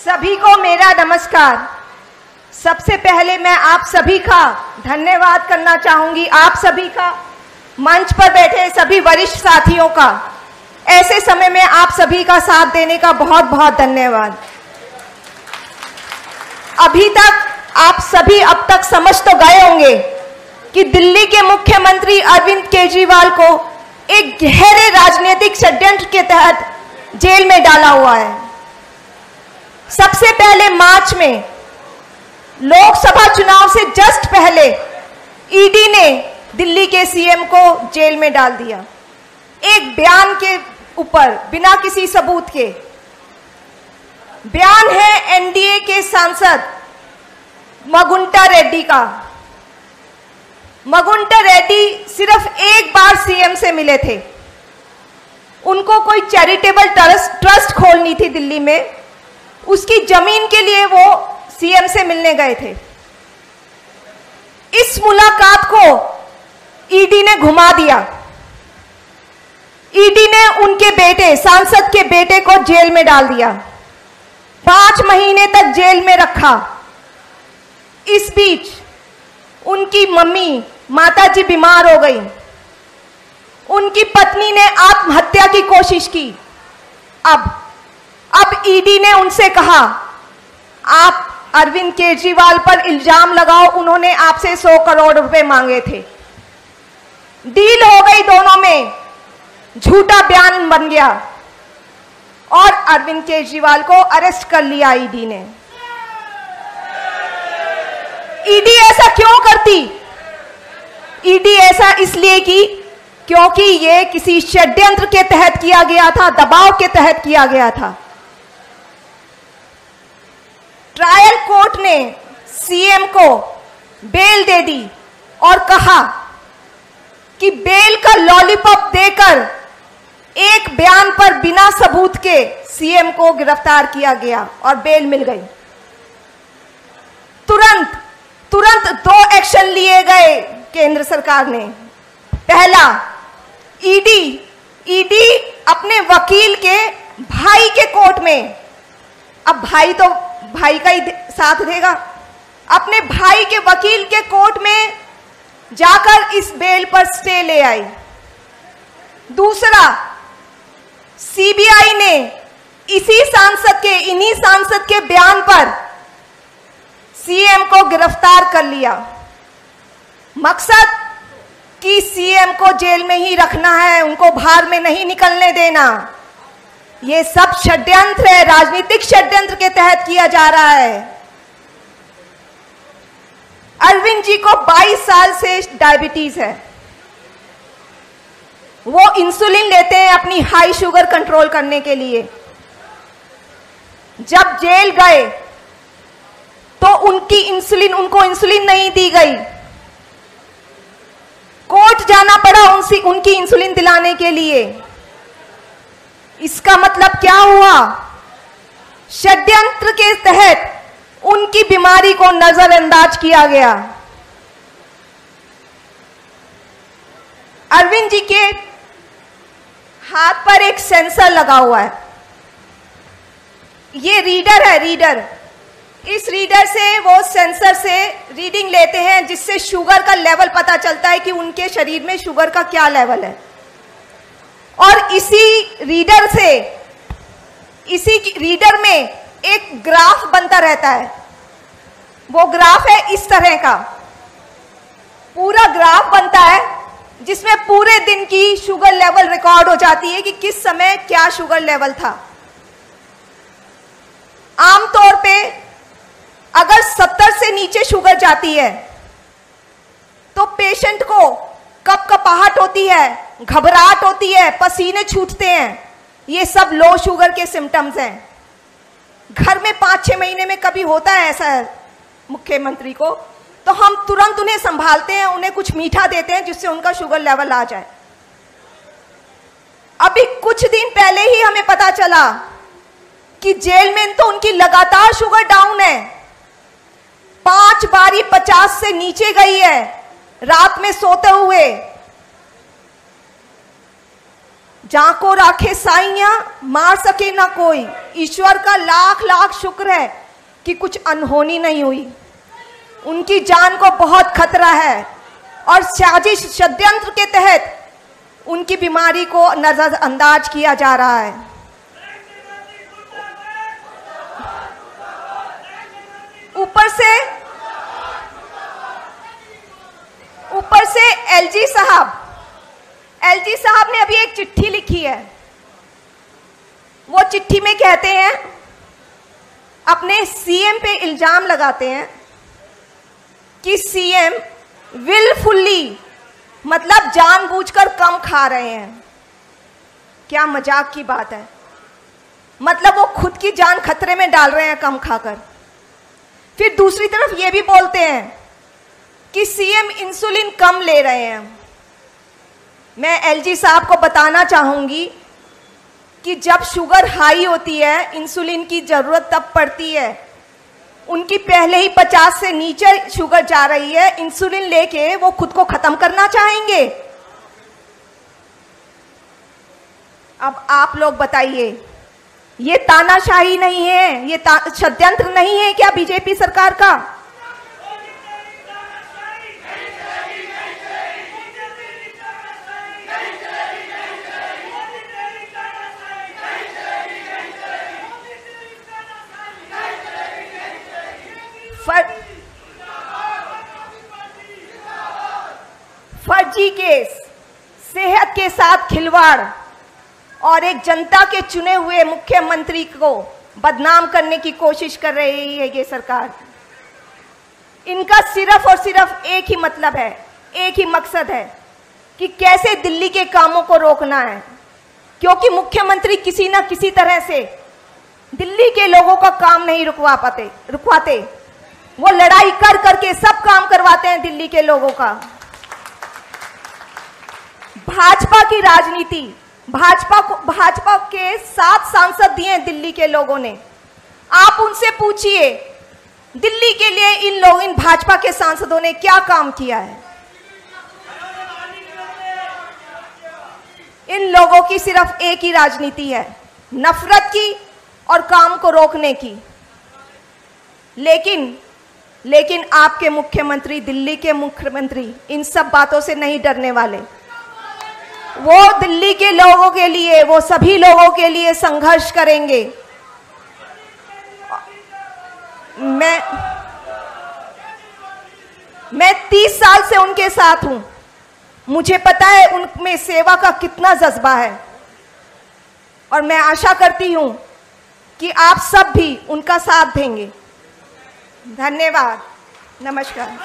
सभी को मेरा नमस्कार। सबसे पहले मैं आप सभी का धन्यवाद करना चाहूंगी, आप सभी का, मंच पर बैठे सभी वरिष्ठ साथियों का। ऐसे समय में आप सभी का साथ देने का बहुत बहुत धन्यवाद। अभी तक आप सभी अब तक समझ तो गए होंगे कि दिल्ली के मुख्यमंत्री अरविंद केजरीवाल को एक गहरे राजनीतिक षड्यंत्र के तहत जेल में डाला हुआ है। सबसे पहले मार्च में लोकसभा चुनाव से जस्ट पहले ईडी ने दिल्ली के सीएम को जेल में डाल दिया, एक बयान के ऊपर, बिना किसी सबूत के। बयान है एनडीए के सांसद मगुंटा रेड्डी का। मगुंटा रेड्डी सिर्फ एक बार सीएम से मिले थे। उनको कोई चैरिटेबल ट्रस्ट खोलनी थी दिल्ली में, उसकी जमीन के लिए वो सीएम से मिलने गए थे। इस मुलाकात को ईडी ने घुमा दिया। ईडी ने उनके बेटे, सांसद के बेटे को जेल में डाल दिया, 5 महीने तक जेल में रखा। इस बीच उनकी मम्मी, माताजी बीमार हो गई। उनकी पत्नी ने आत्महत्या की कोशिश की। अब ईडी ने उनसे कहा, आप अरविंद केजरीवाल पर इल्जाम लगाओ, उन्होंने आपसे 100 करोड़ रुपए मांगे थे। डील हो गई दोनों में, झूठा बयान बन गया और अरविंद केजरीवाल को अरेस्ट कर लिया ईडी ने। ईडी ऐसा क्यों करती? ईडी ऐसा इसलिए की क्योंकि ये किसी षड्यंत्र के तहत किया गया था, दबाव के तहत किया गया था। ट्रायल कोर्ट ने सीएम को बेल दे दी और कहा कि बेल का लॉलीपॉप देकर एक बयान पर बिना सबूत के सीएम को गिरफ्तार किया गया और बेल मिल गई। तुरंत 2 एक्शन लिए गए केंद्र सरकार ने। पहला, ईडी अपने वकील के भाई के कोर्ट में, अब भाई तो भाई का ही साथ देगा, अपने भाई के वकील के कोर्ट में जाकर इस बेल पर स्टे ले आई। दूसरा, सीबीआई ने इन्हीं सांसद के बयान पर सीएम को गिरफ्तार कर लिया। मकसद कि सीएम को जेल में ही रखना है, उनको बाहर में नहीं निकलने देना। ये सब षड्यंत्र है, राजनीतिक षड्यंत्र के तहत किया जा रहा है। अरविंद जी को 22 साल से डायबिटीज है। वो इंसुलिन लेते हैं अपनी हाई शुगर कंट्रोल करने के लिए। जब जेल गए तो उनको इंसुलिन नहीं दी गई। कोर्ट जाना पड़ा उनकी इंसुलिन दिलाने के लिए। इसका मतलब क्या हुआ? षड्यंत्र के तहत उनकी बीमारी को नजरअंदाज किया गया। अरविंद जी के हाथ पर एक सेंसर लगा हुआ है। ये रीडर है, रीडर। इस रीडर से, वो सेंसर से रीडिंग लेते हैं, जिससे शुगर का लेवल पता चलता है कि उनके शरीर में शुगर का क्या लेवल है। और इसी रीडर में एक ग्राफ बनता रहता है। वो ग्राफ है इस तरह का, पूरा ग्राफ बनता है जिसमें पूरे दिन की शुगर लेवल रिकॉर्ड हो जाती है कि किस समय क्या शुगर लेवल था। आमतौर पे अगर 70 से नीचे शुगर जाती है तो पेशेंट को कपकपाहट होती है, घबराहट होती है, पसीने छूटते हैं। ये सब लो शुगर के सिम्टम्स हैं। घर में 5-6 महीने में कभी होता है ऐसा मुख्यमंत्री को, तो हम तुरंत उन्हें संभालते हैं, उन्हें कुछ मीठा देते हैं जिससे उनका शुगर लेवल आ जाए। अभी कुछ दिन पहले ही हमें पता चला कि जेल में तो उनकी लगातार शुगर डाउन है। 5 बारी 50 से नीचे गई है रात में सोते हुए। जाको राखे साइयां, मार सके ना कोई। ईश्वर का लाख लाख शुक्र है कि कुछ अनहोनी नहीं हुई। उनकी जान को बहुत खतरा है और साजिश षड्यंत्र के तहत उनकी बीमारी को नजरअंदाज किया जा रहा है। ऊपर से एलजी साहब ने अभी एक चिट्ठी लिखी है। वो चिट्ठी में कहते हैं, अपने सीएम पे इल्जाम लगाते हैं कि सीएम विलफुल्ली, मतलब जानबूझकर कम खा रहे हैं। क्या मजाक की बात है। मतलब वो खुद की जान खतरे में डाल रहे हैं कम खाकर। फिर दूसरी तरफ ये भी बोलते हैं कि सीएम इंसुलिन कम ले रहे हैं। मैं एलजी साहब को बताना चाहूंगी कि जब शुगर हाई होती है, इंसुलिन की जरूरत तब पड़ती है। उनकी पहले ही 50 से नीचे शुगर जा रही है, इंसुलिन लेके वो खुद को खत्म करना चाहेंगे। अब आप लोग बताइए, ये तानाशाही नहीं है, ये षड्यंत्र नहीं है क्या बीजेपी सरकार का? फर्जी केस, सेहत के साथ खिलवाड़ और एक जनता के चुने हुए मुख्यमंत्री को बदनाम करने की कोशिश कर रही है ये सरकार। इनका सिर्फ और सिर्फ एक ही मतलब है, एक ही मकसद है कि कैसे दिल्ली के कामों को रोकना है। क्योंकि मुख्यमंत्री किसी न किसी तरह से दिल्ली के लोगों का काम नहीं रुकवाते। वो लड़ाई कर करके सब काम करवाते हैं दिल्ली के लोगों का। भाजपा की राजनीति, भाजपा के 7 सांसद दिए हैं दिल्ली के लोगों ने। आप उनसे पूछिए दिल्ली के लिए इन भाजपा के सांसदों ने क्या काम किया है। इन लोगों की सिर्फ एक ही राजनीति है, नफरत की और काम को रोकने की। लेकिन आपके मुख्यमंत्री, दिल्ली के मुख्यमंत्री इन सब बातों से नहीं डरने वाले। वो दिल्ली के लोगों के लिए, वो सभी लोगों के लिए संघर्ष करेंगे। मैं 30 साल से उनके साथ हूं। मुझे पता है उनमें सेवा का कितना जज्बा है और मैं आशा करती हूं कि आप सब भी उनका साथ देंगे। धन्यवाद, नमस्कार।